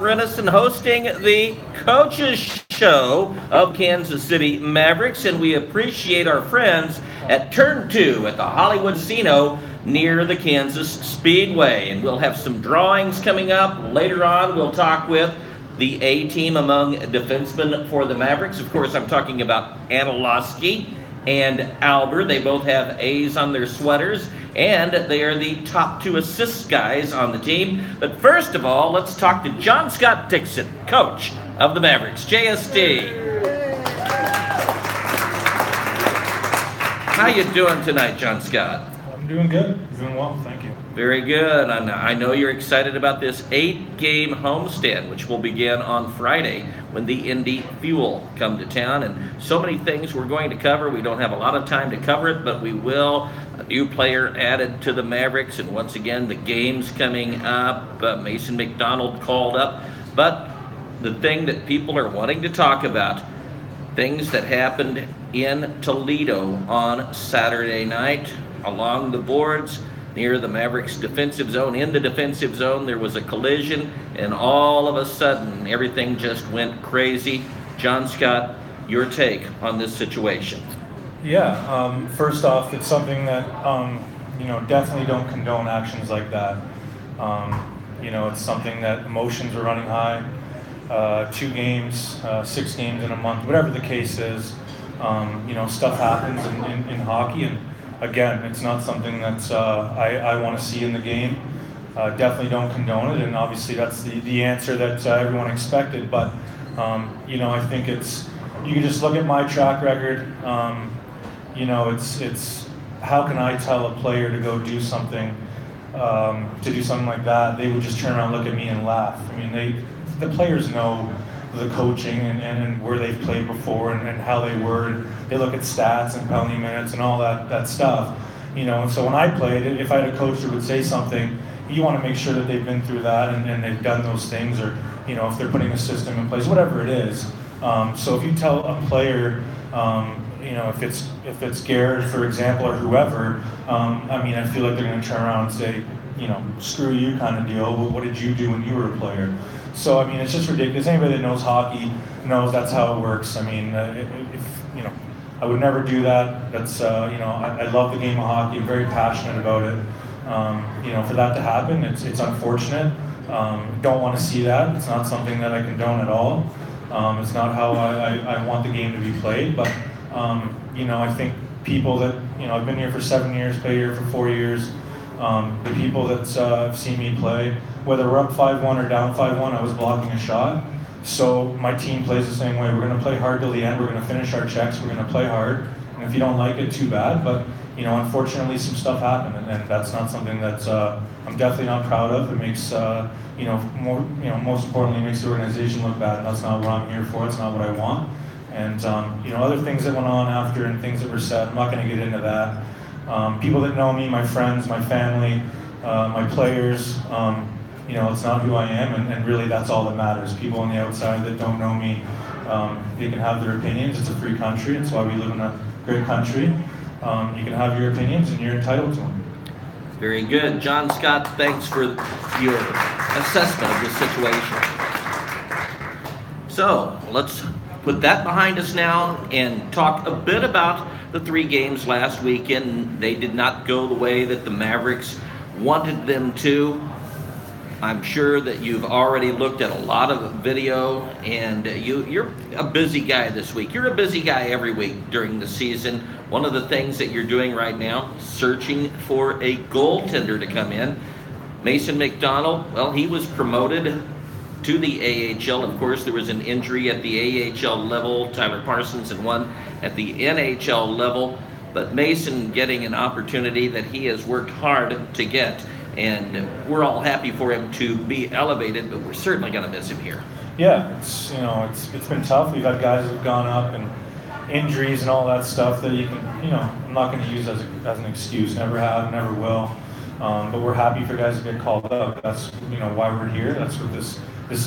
Bredesen hosting the Coaches Show of Kansas City Mavericks, and we appreciate our friends at Turn 2 at the Hollywood Casino near the Kansas Speedway. And we'll have some drawings coming up. Later on, we'll talk with the A-team among defensemen for the Mavericks. Of course, I'm talking about Anilowski and Albert. They both have A's on their sweaters, and they are the top 2 assist guys on the team. But first of all, let's talk to John Scott Dixon, coach of the Mavericks. JSD. How you doing tonight, John Scott? I'm doing good. Doing well, thank you. Very good. I know you're excited about this 8-game homestand, which will begin on Friday when the Indy Fuel come to town. And so many things we're going to cover. We don't have a lot of time to cover it, but we will. A new player added to the Mavericks, and once again, the game's coming up. Mason McDonald called up. But the thing that people are wanting to talk about, things that happened in Toledo on Saturday night along the boards near the Mavericks defensive zone. In the defensive zone, there was a collision, and all of a sudden, everything just went crazy. John Scott, your take on this situation? Yeah, first off, it's something that, definitely don't condone actions like that. It's something that emotions are running high. 2 games, 6 games in a month, whatever the case is, stuff happens in hockey, and again, it's not something that I want to see in the game. Definitely don't condone it, and obviously that's the answer that everyone expected. But I think you can just look at my track record. It's how can I tell a player to go do something like that? They would just turn around, look at me, and laugh. I mean, the players know the coaching and where they've played before and how they were. And they look at stats and penalty minutes and all that stuff. And so when I played, if I had a coach that would say something, you want to make sure that they've been through that and they've done those things, or if they're putting a system in place, whatever it is. So if you tell a player, if it's Garrett, for example, or whoever, I feel like they're going to turn around and say, screw you kind of deal. Well, what did you do when you were a player? So, it's just ridiculous. Anybody that knows hockey knows that's how it works. I would never do that. That's, I love the game of hockey. I'm very passionate about it. For that to happen, it's unfortunate. Don't want to see that. It's not something that I condone at all. It's not how I want the game to be played. But, I think people that, I've been here for 7 years, played here for 4 years. The people that have seen me play, whether we're up 5-1 or down 5-1, I was blocking a shot. So my team plays the same way. We're going to play hard till the end. We're going to finish our checks. We're going to play hard. And if you don't like it, too bad. But, unfortunately, some stuff happened, and that's not something that I'm definitely not proud of. It makes, most importantly, it makes the organization look bad. And that's not what I'm here for. It's not what I want. And, other things that went on after and things that were said, I'm not going to get into that. People that know me, my friends, my family, my players, it's not who I am, and really that's all that matters. People on the outside that don't know me, they can have their opinions. It's a free country. It's why we live in a great country. You can have your opinions, and you're entitled to them. Very good. John Scott, thanks for your assessment of this situation. So let's put that behind us now and talk a bit about the 3 games last weekend. They did not go the way that the Mavericks wanted them to. I'm sure that you've already looked at a lot of video, and you're a busy guy this week. You're a busy guy every week during the season. One of the things that you're doing right now, searching for a goaltender to come in. Mason McDonald, well, he was promoted to the AHL. Of course, there was an injury at the AHL level. Tyler Parsons had one at the NHL level. But Mason getting an opportunity that he has worked hard to get. And we're all happy for him to be elevated, but we're certainly going to miss him here. Yeah, it's been tough. We've had guys that have gone up and injuries and all that stuff that you can, I'm not going to use as an excuse. Never have, never will. But we're happy for guys to get called up. That's why we're here. That's what this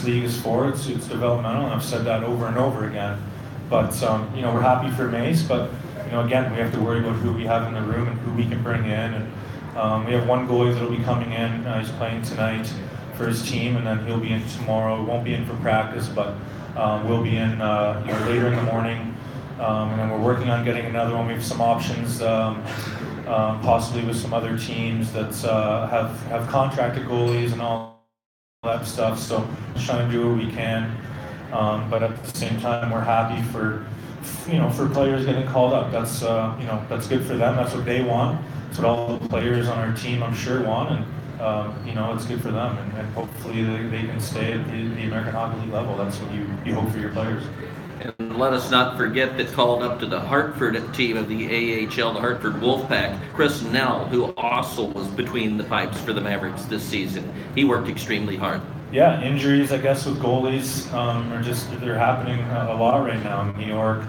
league is for. It's developmental, and I've said that over and over again. But we're happy for Mace. But again, we have to worry about who we have in the room and who we can bring in. And we have one goalie that'll be coming in. He's playing tonight first team, and then he'll be in tomorrow. Won't be in for practice, but we'll be in later in the morning. And then we're working on getting another one. We have some options, possibly with some other teams that have contracted goalies and all that stuff. So just trying to do what we can. But at the same time, we're happy for players getting called up. That's that's good for them. That's what they want. That's what all the players on our team, I'm sure, want, and it's good for them. And hopefully they can stay at the American Hockey League level. That's what you hope for your players. And let us not forget that called up to the Hartford team of the AHL, the Hartford Wolfpack, Chris Nell, who also was between the pipes for the Mavericks this season. He worked extremely hard. Yeah, injuries, I guess, with goalies they're happening a lot right now. New York,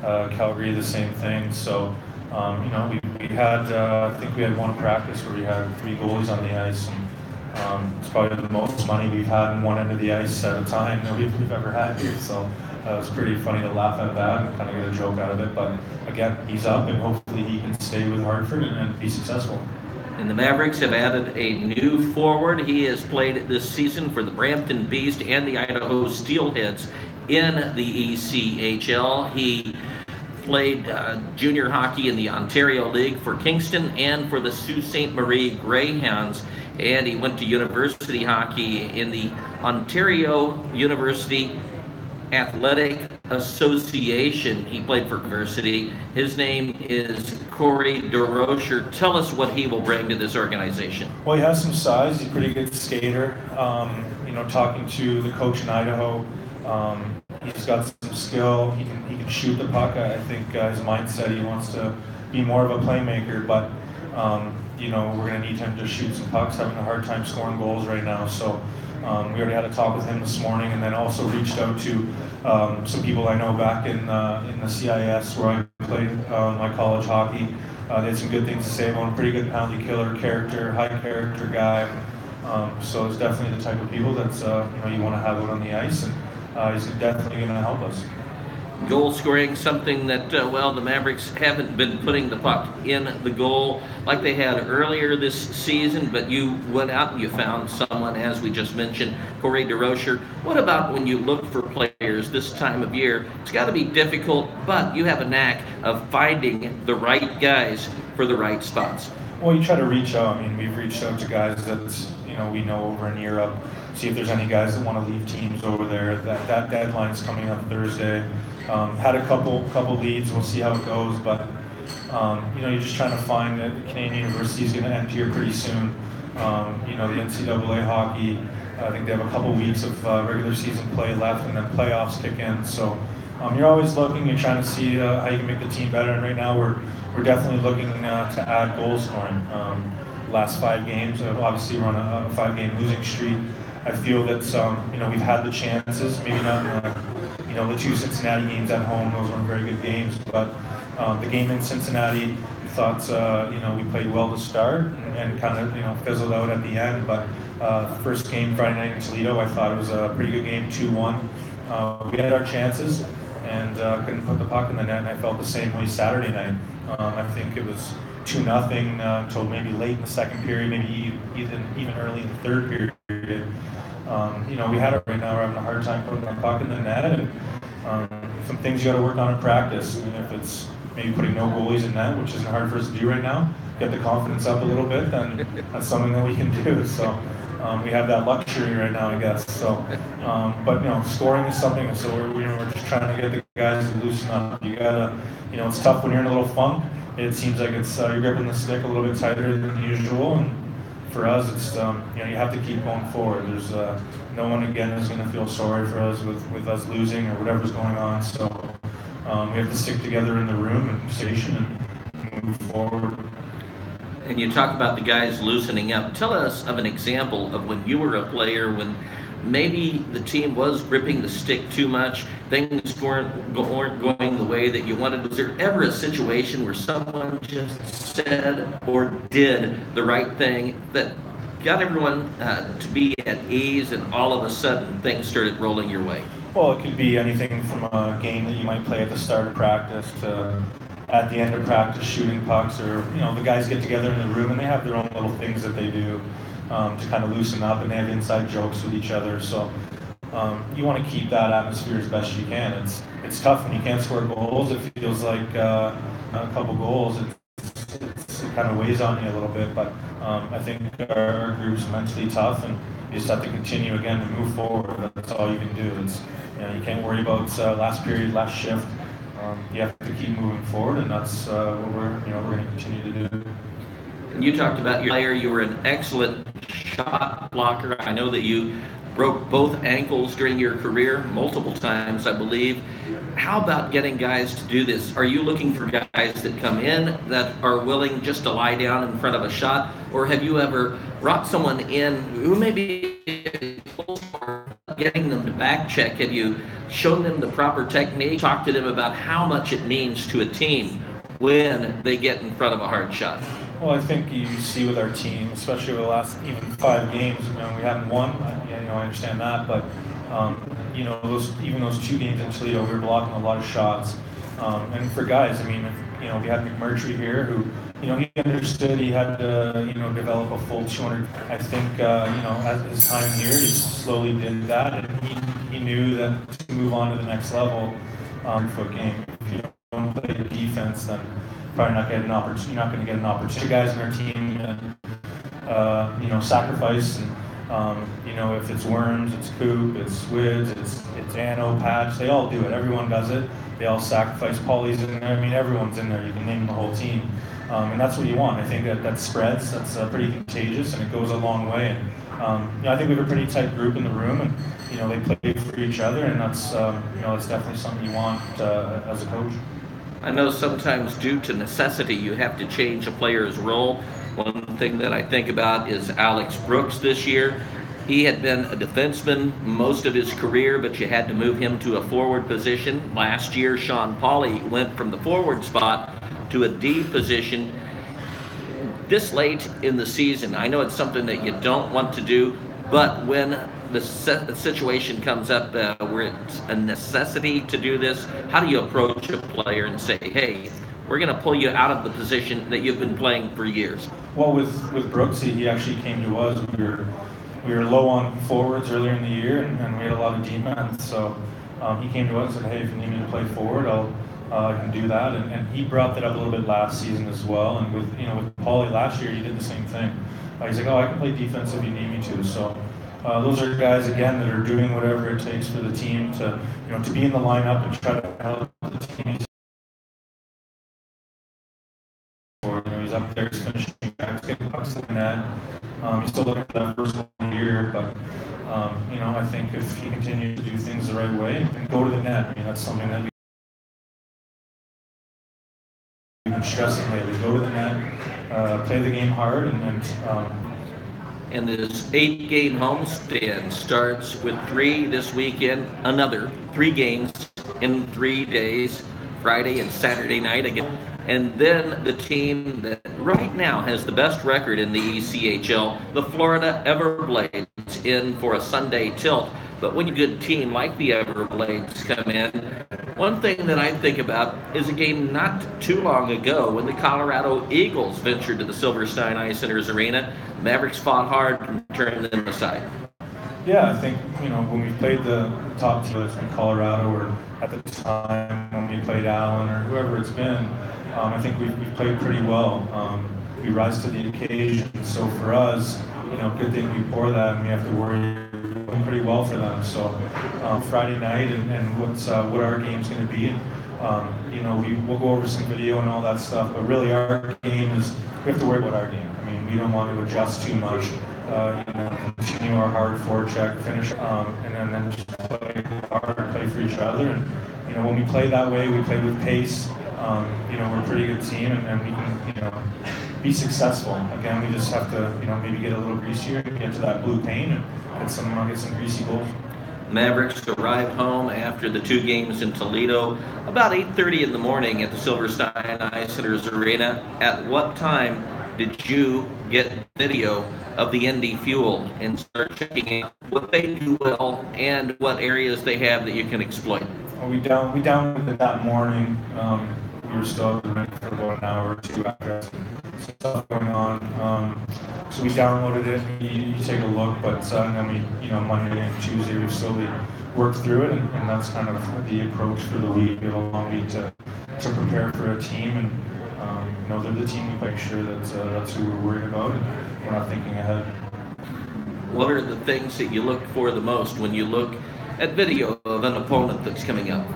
Calgary, the same thing. So, we had, I think we had one practice where we had 3 goalies on the ice. And it's probably the most money we've had in one end of the ice at a time that we've ever had here. So it's pretty funny to laugh at that and kind of get a joke out of it. But again, he's up, and hopefully he can stay with Hartford and be successful. And the Mavericks have added a new forward. He has played this season for the Brampton Beast and the Idaho Steelheads in the ECHL. He played junior hockey in the Ontario League for Kingston and for the Sault Ste. Marie Greyhounds. And he went to university hockey in the Ontario University Athletic Association. He played for university. His name is Corey DeRocher. Tell us what he will bring to this organization. Well, he has some size. He's a pretty good skater. Talking to the coach in Idaho, he's got some skill. He can shoot the puck. I think his mindset, he wants to be more of a playmaker, but we're going to need him to shoot some pucks. Having a hard time scoring goals right now. So we already had a talk with him this morning, and then also reached out to some people I know back in the CIS where I played my college hockey. They had some good things to say about him. Pretty good penalty killer character, high character guy. So it's definitely the type of people that's you want to have out on the ice, and he's definitely going to help us. Goal scoring, something that, the Mavericks haven't been putting the puck in the goal like they had earlier this season, but you went out and you found someone, as we just mentioned, Corey DeRocher. What about when you look for players this time of year? It's got to be difficult, but you have a knack of finding the right guys for the right spots. Well, you try to reach out. I mean, we've reached out to guys that we know over in Europe, see if there's any guys that want to leave teams over there. That deadline's coming up Thursday. Had a couple leads. We'll see how it goes, but you're just trying to find that Canadian University is going to end here pretty soon. The NCAA hockey, I think they have a couple weeks of regular season play left, and then playoffs kick in. So you're always looking. You're trying to see how you can make the team better. And right now we're definitely looking to add goal scoring. Last 5 games, obviously we're on a 5-game losing streak. I feel that we've had the chances, maybe not the 2 Cincinnati games at home. Those weren't very good games, but the game in Cincinnati, we thought we played well to start and kind of fizzled out at the end. But first game Friday night in Toledo, I thought it was a pretty good game, 2-1. We had our chances and couldn't put the puck in the net. And I felt the same way Saturday night. I think it was 2-0 until maybe late in the second period, maybe even early in the third period. We had it right now. We're having a hard time putting our puck in the net, and some things you got to work on in practice. I mean, if it's maybe putting no goalies in net, which isn't hard for us to do right now, get the confidence up a little bit, then that's something that we can do. So we have that luxury right now, I guess. So, but scoring is something. So we're just trying to get the guys to loosen up. You gotta, it's tough when you're in a little funk. It seems like it's you're gripping the stick a little bit tighter than usual, and for us, it's you have to keep going forward. There's no one again is going to feel sorry for us with us losing or whatever's going on. So we have to stick together in the room and station and move forward. And you talk about the guys loosening up. Tell us of an example of when you were a player, when maybe the team was gripping the stick too much, things weren't going the way that you wanted. Was there ever a situation where someone just said or did the right thing that got everyone to be at ease, and all of a sudden things started rolling your way? Well, it could be anything from a game that you might play at the start of practice to at the end of practice shooting pucks, or the guys get together in the room and they have their own little things that they do. to kind of loosen up, and they have inside jokes with each other. So you want to keep that atmosphere as best you can. It's tough when you can't score goals. It feels like a couple goals. It kind of weighs on you a little bit, but I think our group's mentally tough, and you just have to continue again to move forward. That's all you can do. You can't worry about last period, last shift. You have to keep moving forward, and that's what we're going to continue to do. You talked about your player. You were an excellent shot blocker. I know that you broke both ankles during your career multiple times, I believe. How about getting guys to do this? Are you looking for guys that come in that are willing just to lie down in front of a shot? Or have you ever brought someone in who may be getting them to back check? Have you shown them the proper technique? Talk to them about how much it means to a team when they get in front of a hard shot. Well, I think you see with our team, especially over the last even 5 games, we haven't won. I understand that, but those 2 games in Toledo, we were blocking a lot of shots. And for guys, we had McMurtry here, who he understood he had to develop a full 200. I think at his time here, he slowly did that, and he knew that to move on to the next level, foot game. If you don't play defense, then probably not get an opportunity. You're not going to get an opportunity. Guys in our team, sacrifice, and if it's Worms, it's Coop, it's Wids, it's Anno, Patch. They all do it. Everyone does it. They all sacrifice. Paulie's in there. Everyone's in there. You can name the whole team, and that's what you want. I think that spreads. That's pretty contagious, and it goes a long way. And I think we have a pretty tight group in the room, and they play for each other, and that's it's definitely something you want as a coach. I know sometimes due to necessity you have to change a player's role. One thing that I think about is Alex Brooks this year. He had been a defenseman most of his career, but you had to move him to a forward position. Last year, Sean Pauley went from the forward spot to a D position. This late in the season, I know it's something that you don't want to do, but when the situation comes up where it's a necessity to do this, how do you approach a player and say, hey, we're going to pull you out of the position that you've been playing for years? Well, with Brooks, he actually came to us. We were low on forwards earlier in the year, and we had a lot of defense. So he came to us and said, hey, if you need me to play forward, I can do that. And he brought that up a little bit last season as well. And with Paulie last year, he did the same thing. He's like, I can play defense if you need me to. So those are guys, again, that are doing whatever it takes for the team to be in the lineup and try to help the team. He's up there, he's finishing back, getting pucks in the net. He's still looking for that first one year, but I think if he continues to do things the right way and go to the net, that's something that we've been stressing lately. Go to the net, play the game hard, and this 8-game homestand starts with 3 this weekend, another 3 games in 3 days, Friday and Saturday night again. And then the team that right now has the best record in the ECHL, the Florida Everblades, in for a Sunday tilt. But when a good team like the Everblades come in, one thing that I think about is a game not too long ago when the Colorado Eagles ventured to the Silverstein Ice Centers Arena. Mavericks fought hard and turned them aside. Yeah, I think, when we played the top teams in Colorado, or at the time when we played Allen or whoever it's been, I think we've played pretty well. We rise to the occasion. So for us, good thing we pour that, and we have to worry pretty well for them. So Friday night and what our game's going to be. We'll go over some video and all that stuff, but really our game is, we have to worry about our game. We don't want to adjust too much. Continue our hard forecheck, finish, and then just play hard, play for each other. And when we play that way, we play with pace. We're a pretty good team, and we can, be successful. Again, we just have to, maybe get a little greasier, get to that blue paint, and get some greasy goals. Mavericks arrive home after the 2 games in Toledo about 8:30 in the morning at the Silverstein Ice Centers Arena. At what time did you get video of the Indy Fuel and start checking out what they do well and what areas they have that you can exploit? We downloaded it that morning. we were still out of the rink for about an hour or two after some stuff going on. So we downloaded it. You take a look, but and then we, Monday and Tuesday we slowly worked through it, and that's kind of the approach for the league. We have a long week to prepare for a team, and they're the team. We make sure that that's who we're worried about, and we're not thinking ahead. What are the things that you look for the most when you look at video of an opponent that's coming up?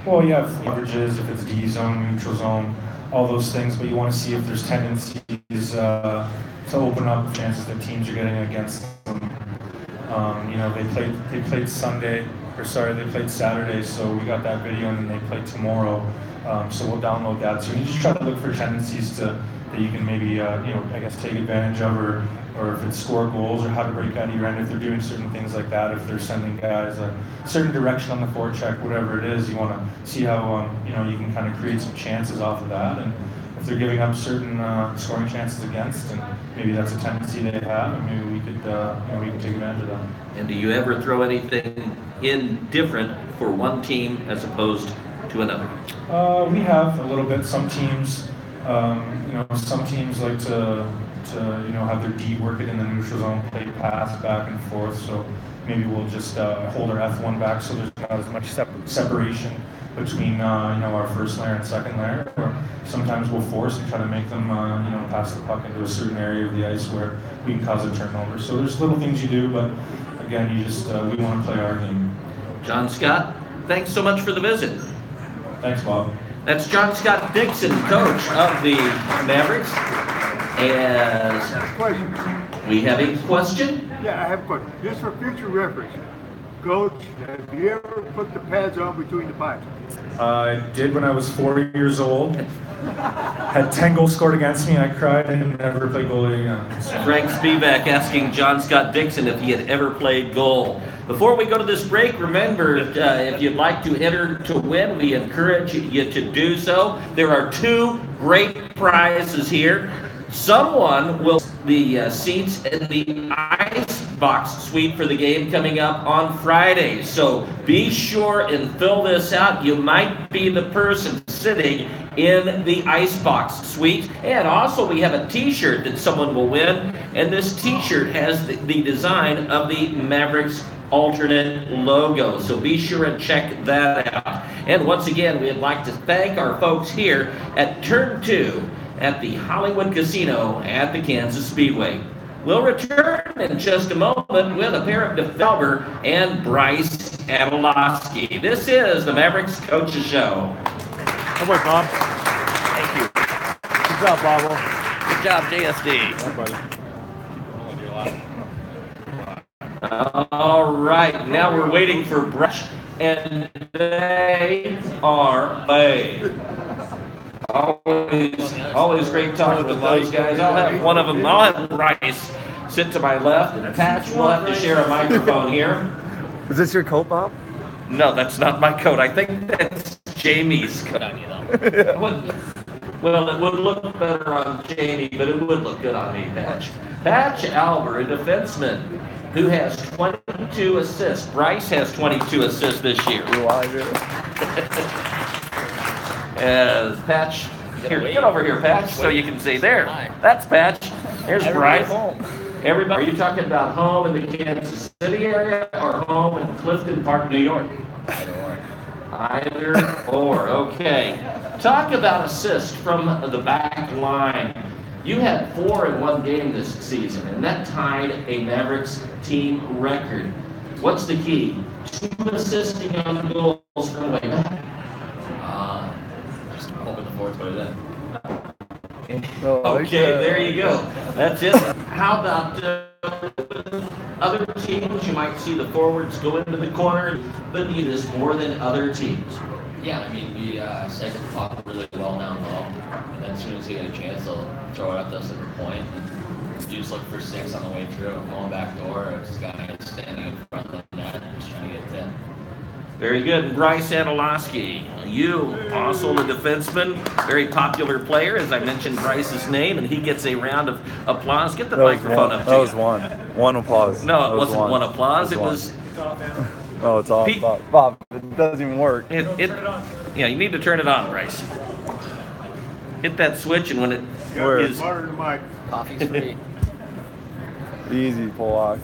Well, you have leverages, if it's D zone, neutral zone, all those things, but you want to see if there's tendencies to open up chances that teams are getting against them. They played Saturday, so we got that video, and then they play tomorrow. So we'll download that. So you just try to look for tendencies that you can maybe, take advantage of, or if it's score goals, or how to break out of your end if they're doing certain things like that. If they're sending guys a certain direction on the forecheck, whatever it is, you want to see how you can kind of create some chances off of that. And if they're giving up certain scoring chances against, and maybe that's a tendency they have, and maybe we could take advantage of that. And do you ever throw anything in different for one team as opposed to another? We have a little bit. Some teams, some teams like to have their D work it in the neutral zone, play pass back and forth. So maybe we'll just hold our F1 back so there's not as much separation between our first layer and second layer. Or sometimes we'll force and try to make them pass the puck into a certain area of the ice where we can cause a turnover. So there's little things you do, but again, we want to play our game. John Scott, thanks so much for the visit. Thanks, Bob. That's John Scott Dixon, coach of the Mavericks. As we have a question. Yeah, I have a question. Just for future reference. Coach, have you ever put the pads on between the pipes? I did when I was 4 years old. Had 10 goals scored against me, and I cried and never played goalie again. Frank Spivak asking John Scott Dixon if he had ever played goal. Before we go to this break, remember, if you'd like to enter to win, we encourage you to do so. There are 2 great prizes here. Someone will the seats in the ice box suite for the game coming up on Friday. So be sure and fill this out. You might be the person sitting in the icebox suite. And also we have a t-shirt that someone will win. And this t-shirt has the design of the Mavericks alternate logo. So be sure and check that out. And once again, we'd like to thank our folks here at Turn 2 at the Hollywood Casino at the Kansas Speedway. We'll return in just a moment with a pair of DeFelber and Bryce Adolowski. This is the Mavericks Coaches Show. Good work, Bob. Thank you. Good job, Bob. Good job, JSD. All right, now we're waiting for Bryce, and they are late. Always great talking with those guys. I'll have one of them. I'll have Bryce sit to my left, and Patch will have to share a microphone here. Is this your coat, Bob? No, that's not my coat. I think that's Jamie's coat. Well, it would look better on Jamie, but it would look good on me, Patch. Patch Alver, a defenseman who has 22 assists. Bryce has 22 assists this year. As Patch, here, get over here, Patch, so you can see there. That's Patch. There's Bryce. Everybody, are you talking about home in the Kansas City area or home in Clifton Park, New York? Either or. Okay. Talk about assists from the back line. You had 4 in one game this season, and that tied a Mavericks team record. What's the key? 2 assisting on goals from the way back. Just hoping the fourth put it in. Okay, there you go. That's it. How about other teams? You might see the forwards go into the corner, but need this more than other teams. Yeah, I mean, we cycle the puck really well down low, and then as soon as they get a chance, they'll throw it at us at the point. And you just look for 6 on the way through, going back door. It's guy standing in front of the net, just trying to get it in. Very good. Bryce Adolowski, you also a defenseman, very popular player. As I mentioned Bryce's name, and he gets a round of applause. Get the microphone up to That you. was one applause. No, it wasn't one applause. It was. Oh, it's off. Bob, it doesn't even work. Yeah, you need to turn it on, Bryce. hit that switch, and when it Yeah, is water to Mike. Coffee's free. Easy, Pollock.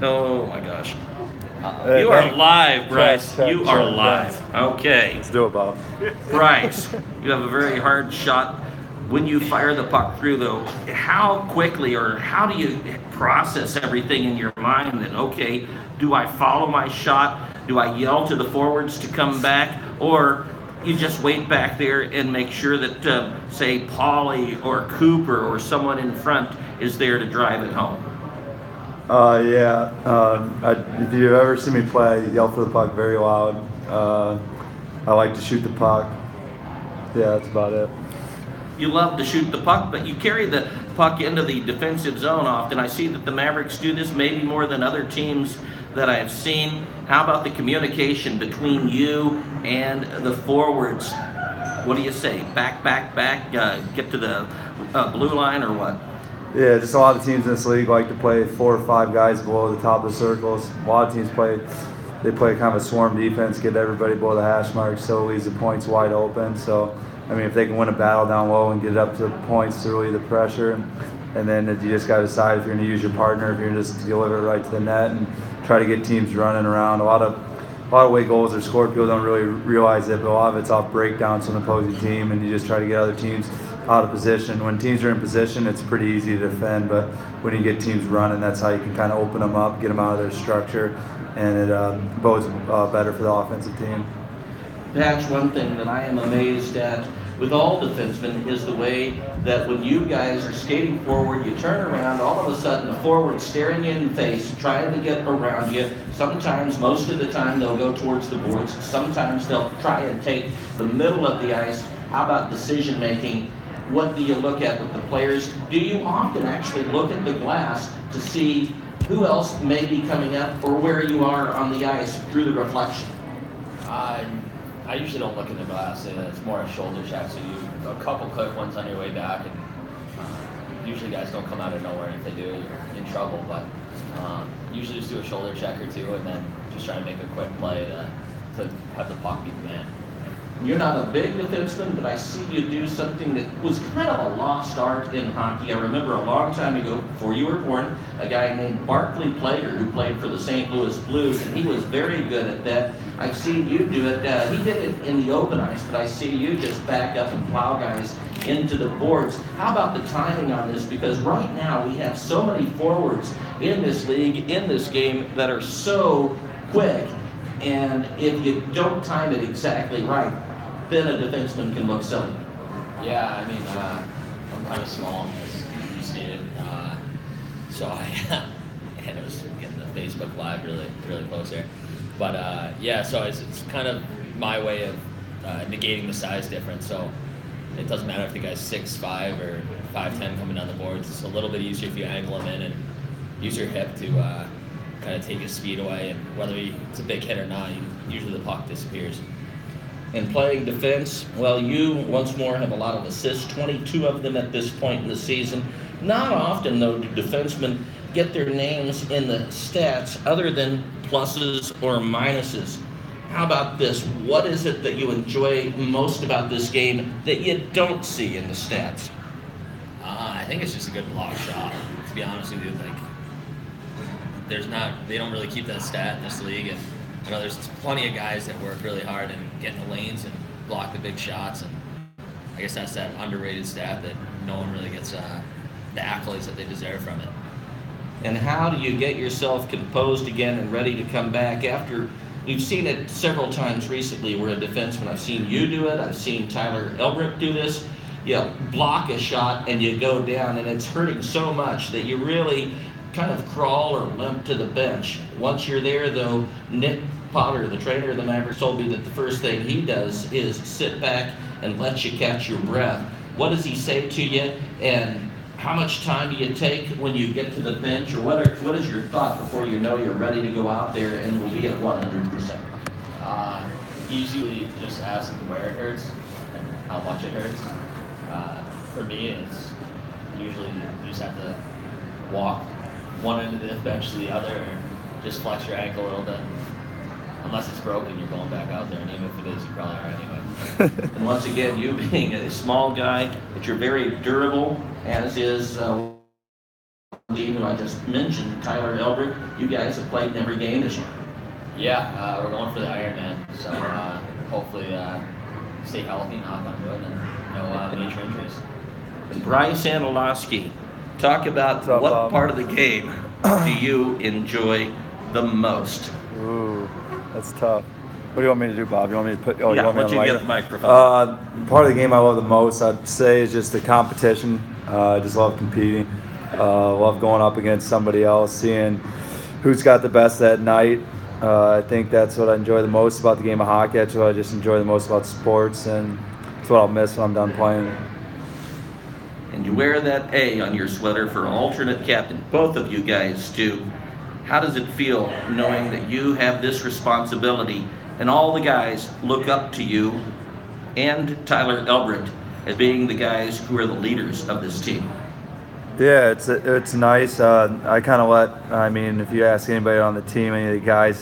oh my gosh, Hey, you are thank- live, Bryce. check, You are check, live. Okay. Let's do it, Bob. Bryce, you have a very hard shot. When you fire the puck through, though, how quickly or how do you process everything in your mind that, okay, do I follow my shot? Do I yell to the forwards to come back? Or you just wait back there and make sure that, say, Paulie or Cooper or someone in front is there to drive it home? Yeah. If you've ever seen me play, I yell for the puck very loud. I like to shoot the puck. Yeah, that's about it. You love to shoot the puck, but you carry the puck into the defensive zone often. I see that the Mavericks do this maybe more than other teams that I have seen. How about the communication between you and the forwards? What do you say? Back, get to the blue line or what? Yeah, just a lot of teams in this league like to play 4 or 5 guys below the top of the circles. A lot of teams play kind of a swarm defense, get everybody below the hash mark, so it leaves the points wide open. So, I mean, if they can win a battle down low and get it up to points to relieve the pressure, and then you just got to decide if you're going to use your partner, if you're going to just deliver it right to the net and try to get teams running around. A lot of way goals are scored, people don't really realize it, but a lot of it's off breakdowns from the opposing team, and you just try to get other teams out of position. When teams are in position, it's pretty easy to defend, but when you get teams running, that's how you can kind of open them up, get them out of their structure, and it bodes better for the offensive team. That's one thing that I am amazed at with all defensemen is the way that when you guys are skating forward, you turn around, all of a sudden the forward's staring you in the face, trying to get around you. Sometimes, most of the time, they'll go towards the boards. Sometimes they'll try and take the middle of the ice. How about decision making? What do you look at with the players? Do you often actually look at the glass to see who else may be coming up or where you are on the ice through the reflection? I usually don't look in the glass. It's more a shoulder check. So you a couple quick ones on your way back, and usually guys don't come out of nowhere. And if they do, you're in trouble. But usually just do a shoulder check or two, and then just try to make a quick play to have the puck beat the man. You're not a big defenseman, but I see you do something that was kind of a lost art in hockey. I remember a long time ago, before you were born, a guy named Barclay Plater who played for the St. Louis Blues, and he was very good at that. I've seen you do it. He did it in the open ice, but I see you just back up and plow guys into the boards. How about the timing on this? Because right now we have so many forwards in this league, in this game, that are so quick, and if you don't time it exactly right, then a defenseman can look silly. Yeah, I mean, I'm kind of small, as you stated, so and it was getting the Facebook Live really close here. But yeah, so it's kind of my way of negating the size difference. So it doesn't matter if the guy's 6'5" or 5'10" coming down the boards. It's a little bit easier if you angle him in and use your hip to kind of take his speed away. And whether it's a big hit or not, usually the puck disappears. And playing defense, well, you once more have a lot of assists, 22 of them at this point in the season. Not often, though, do defensemen get their names in the stats other than pluses or minuses. How about this? What is it that you enjoy most about this game that you don't see in the stats? I think it's just a good block shot, to be honest with you. Like, they don't really keep that stat in this league, and I know there's plenty of guys that work really hard and get in the lanes and block the big shots, and I guess that's that underrated stat that no one really gets the accolades that they deserve from it. And how do you get yourself composed again and ready to come back after we've seen it several times recently where a defenseman, I've seen you do it, I've seen Tyler Elbrick do this, you block a shot and you go down and it's hurting so much that you really kind of crawl or limp to the bench. Once you're there, though, Nick Potter, the trainer of the Mavericks, told me that the first thing he does is sit back and let you catch your breath. What does he say to you, and how much time do you take when you get to the bench, or what is your thought before you know you're ready to go out there and will be at 100%? Usually just ask where it hurts and how much it hurts. For me, it's usually you just have to walk one end of the bench to the other, or just flex your ankle a little bit. unless it's broken, you're going back out there, and even if it is, you probably are anyway. And once again, you being a small guy, but you're very durable, as is Lee, who I just mentioned, Tyler Elbrick. You guys have played in every game this year. Yeah, we're going for the Ironman, so hopefully stay healthy, knock on wood, and no major injuries. Bryce Anilowski, talk about What's up, what Bob? part of the game do you enjoy the most? Ooh, that's tough. What do you want me to do, Bob? You want me to put? Oh, Yeah, you want me why to don't you get the microphone? Part of the game I love the most, I'd say, is just the competition. I just love competing. Love going up against somebody else, seeing who's got the best that night. I think that's what I enjoy the most about the game of hockey. That's what I just enjoy the most about sports, and it's what I'll miss when I'm done playing. And you wear that A on your sweater for alternate captain. Both of you guys do. How does it feel knowing that you have this responsibility and all the guys look up to you and Tyler Elbrick as being the guys who are the leaders of this team? Yeah, it's nice. I kind of if you ask anybody on the team, any of the guys,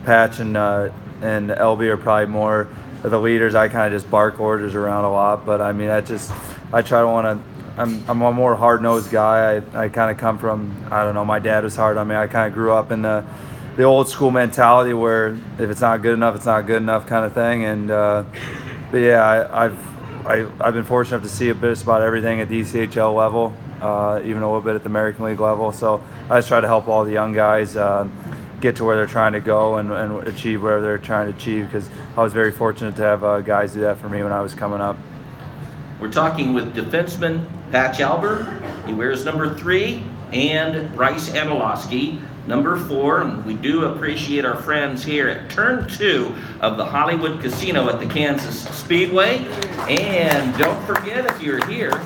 Patch and LB are probably more of the leaders. I kind of just bark orders around a lot, but I try to want to. I'm a more hard-nosed guy. I kind of come from, I don't know, my dad was hard on me. I kind of grew up in the old school mentality where if it's not good enough, it's not good enough kind of thing. And but yeah, I've been fortunate enough to see a bit about everything at the ECHL level, even a little bit at the American League level. So I just try to help all the young guys get to where they're trying to go and achieve whatever they're trying to achieve, because I was very fortunate to have guys do that for me when I was coming up. We're talking with defenseman Patch Albert. He wears number 3, and Bryce Anilowski, number 4. And we do appreciate our friends here at Turn 2 of the Hollywood Casino at the Kansas Speedway. And don't forget, if you're here,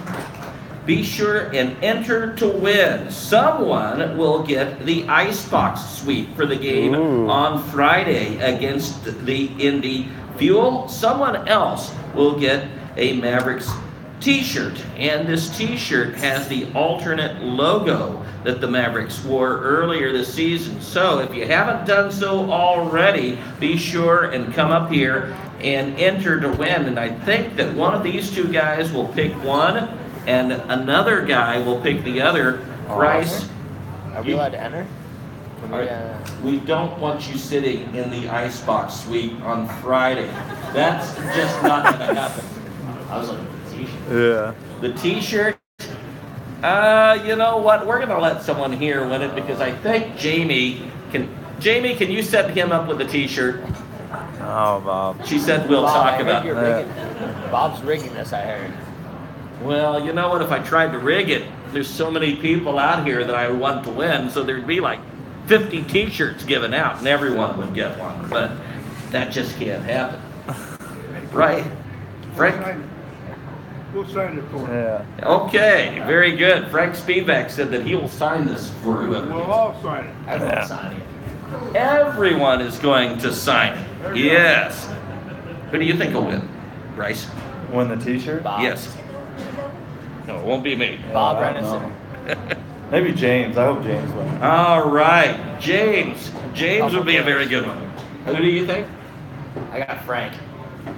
be sure and enter to win. Someone will get the Icebox Suite for the game on Friday against the Indy Fuel. Someone else will get a Mavericks t-shirt, and this t-shirt has the alternate logo that the Mavericks wore earlier this season. So if you haven't done so already, be sure and come up here and enter to win. And I think that one of these two guys will pick one and another guy will pick the other. Bryce, are we allowed to enter? we don't want you sitting in the Icebox Suite on Friday. That's just not going to happen. I was looking for the t-shirt. Yeah. The t-shirt, you know what? We're going to let someone here win it, because I think Jamie, can you set him up with the t-shirt? Oh, Bob. She said we'll Bob, talk I heard about you're it. rigging. Bob's rigging this, I heard. Well, you know what? If I tried to rig it, there's so many people out here that I want to win, so there'd be like 50 t-shirts given out, and everyone would get one. But that just can't happen. Right? Frank? We'll sign it for you. Yeah. Okay, very good. Frank Spivak said that he will sign this for whoever. We'll all sign it. Everyone's signing it. Everyone is going to sign it. Yes. Who do you think will win? Bryce? Win the t-shirt? Bob. Yes. No, it won't be me. Bob I don't Renison. know. Maybe James. I hope James wins. All right, James. James would be a very good one. Who do you think? I got Frank.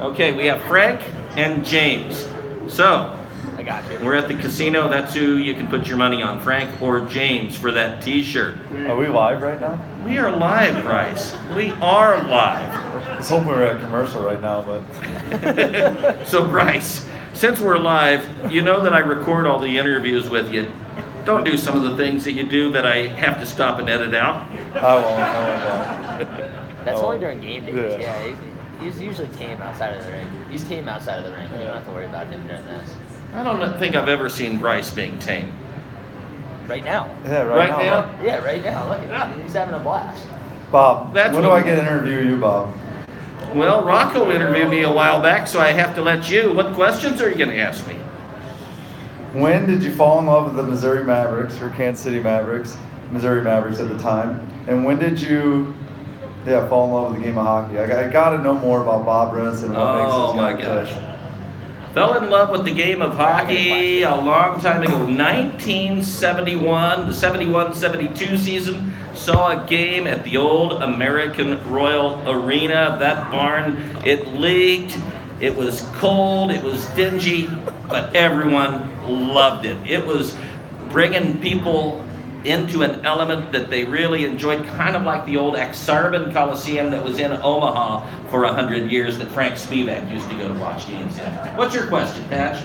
Okay, we have Frank and James. So, I got you. we're at the casino. That's who you can put your money on, Frank or James, for that t-shirt. Are we live right now? We are live, Bryce. We are live. I was hoping we were at commercial right now, but So, Bryce, since we're live, you know that I record all the interviews with you. Don't do some of the things that you do that I have to stop and edit out. I won't. That's Oh. only during game days. Yeah. Yeah, he's usually tame outside of the ring. He's tame outside of the ring. You don't have to worry about him during this. I don't think I've ever seen Bryce being tame. Right now. Yeah, Right right, now? Yeah, right now. Look at him. He's having a blast. Bob, That's when do what- I get to interview you, Bob? Well, Rocco interviewed me a while back, so I have to let you. What questions are you going to ask me? When did you fall in love with the Missouri Mavericks, or Kansas City Mavericks, Missouri Mavericks at the time? And when did you, fall in love with the game of hockey? I got to know more about Bob Renison and what makes Oh this my guy gosh. tick. Fell in love with the game of hockey a long time ago, 1971, the 71-72 season. saw a game at the old American Royal Arena. That barn, it leaked. It was cold. It was dingy, but everyone loved it. It was bringing people into an element that they really enjoyed, kind of like the old Ak-Sar-Ben Coliseum that was in Omaha for 100 years that Frank Spivak used to go to watch games in. What's your question, Patch?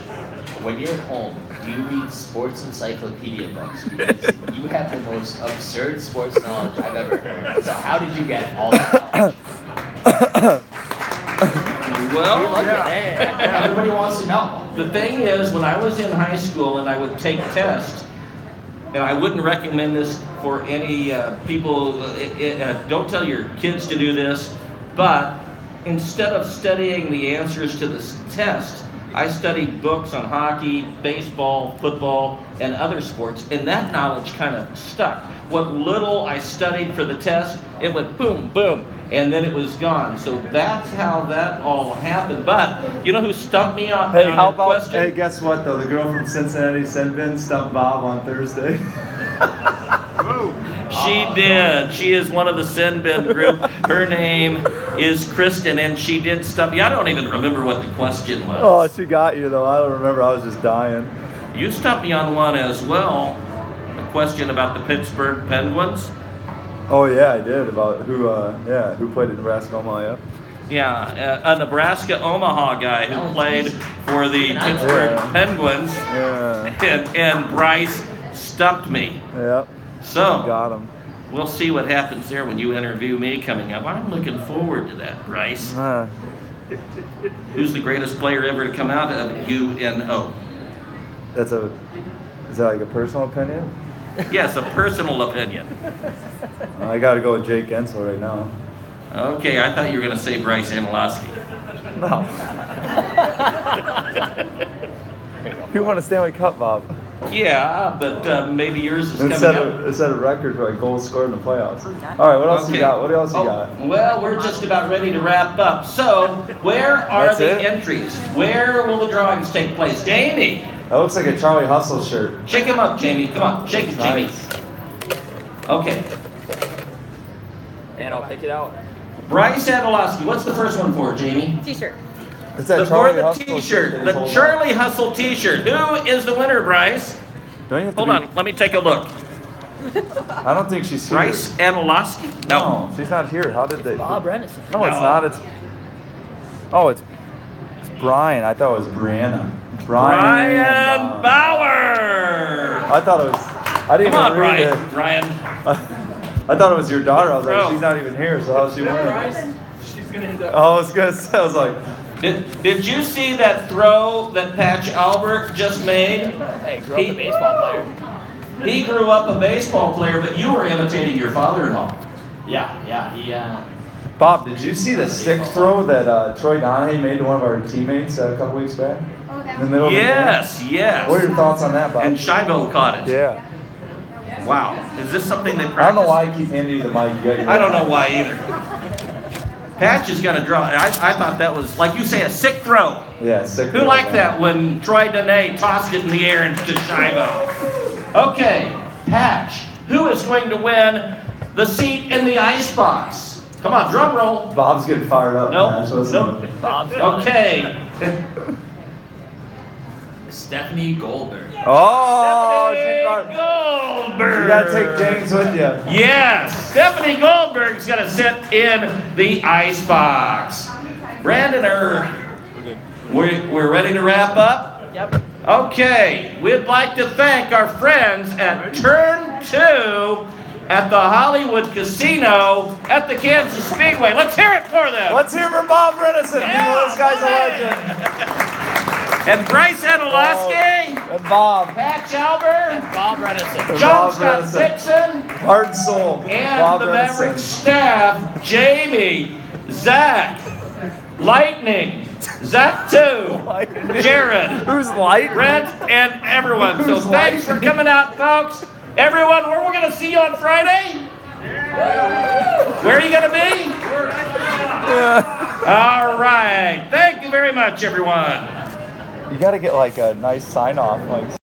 When you're at home, do you read sports encyclopedia books? Because you have the most absurd sports knowledge I've ever heard. So how did you get all that knowledge? Well, Everybody wants to know. the thing is, when I was in high school and I would take tests, and I wouldn't recommend this for any people, don't tell your kids to do this, but instead of studying the answers to this test, I studied books on hockey, baseball, football, and other sports, and that knowledge kind of stuck. What little I studied for the test, it went boom, boom, and then it was gone. So that's how that all happened. But you know who stumped me on, Hey, on how that about? question? Hey, guess what though? The girl from Cincinnati Sin-Bin stumped Bob on Thursday. Whoa. She did. She is one of the Sin-Bin group. Her name is Kristen, and she did stump me. I don't even remember what the question was. Oh, she got you though. I don't remember. I was just dying. You stumped me on one as well. A question about the Pittsburgh Penguins. Oh yeah, I did about who played in Nebraska Omaha. Yeah, a Nebraska Omaha guy who played for the Pittsburgh Yeah. Penguins, Yeah. and Bryce stumped me. Yeah. So Got him. we'll see what happens there when you interview me coming up. I'm looking forward to that, Bryce. Who's the greatest player ever to come out of UNO? Is that like a personal opinion? Yes, a personal opinion. I got to go with Jake Gensel right now. Okay, I thought you were going to say Bryce Anilowski. No. You won a Stanley Cup, Bob. Yeah, but maybe yours is coming Instead up. of record for like goals scored in the playoffs. All right, what else you got? What else you got? Well, we're just about ready to wrap up. So, where are That's the it? entries? Where will the drawings take place? Jamie, That looks like a Charlie Hustle shirt. shake him up, Jamie. Come on, shake it, Jamie. Nice. Okay. And I'll pick it out. Bryce Adolowski, what's the first one for, Jamie? T-shirt. It's that For Charlie the Hustle T-shirt, shirt that the he's holding Charlie Hustle T-shirt. Who is the winner, Bryce? up. Don't you have to Hold be- on, let me take a look. I don't think she's here. Bryce Adolowski? No. No, she's not here. How did they? Bob Renison. No, it's No. not. It's Brian. I thought it was Brianna. Brian Bauer! I thought it was. I didn't Come on, even read Brian. Brian. it. I thought it was your daughter. I was Bro. like, she's not even here, so how's she winning? Oh, I was gonna say. I was like, Did you see that throw that Patch Albert just made? Hey, grew up a baseball player. He grew up a baseball player, but you were imitating your father-in-law. Yeah, he, Bob, did you see the stick throw that Troy Donahue made to one of our teammates a couple weeks back? In the middle of the game? Yes, yes. What are your thoughts on that, Bob? And Shibo caught it. Yeah. Wow. Is this something they practice? I don't know why I keep handing you the mic. You got your- I don't know why either. Patch is going to draw. I thought that was, like you say, a sick throw. Yeah, sick Who throw, liked man. that when Troy Dene tossed it in the air into Shibo? Okay, Patch, who is going to win the seat in the icebox? Come on, drum roll. Bob's getting fired up. Nope, man. So nope. Bob's Okay. Stephanie Goldberg. Oh, Stephanie Goldberg. you gotta take James with you. Yes, Stephanie Goldberg's going to sit in the icebox. Brandon, we're ready to wrap up? Yep. Okay, we'd like to thank our friends at Turn 2 at the Hollywood Casino at the Kansas Speedway. Let's hear it for them. Let's hear from Bob Renison. You know this guy's a legend. And Bryce Adolowski, And Bob. Patch Albert, Bob Renison. And John Bob Scott Renison. Dixon, Heart and soul. and Bob the Renison. Maverick staff, Jamie, Zach, Lightning, Zach 2, Jared, Who's light? Brent, and everyone. So Who's thanks for Lightning? coming out, folks. Everyone, where we're going to see you on Friday? Where are you going to be? All right. Thank you very much, everyone. You gotta get like a nice sign off, like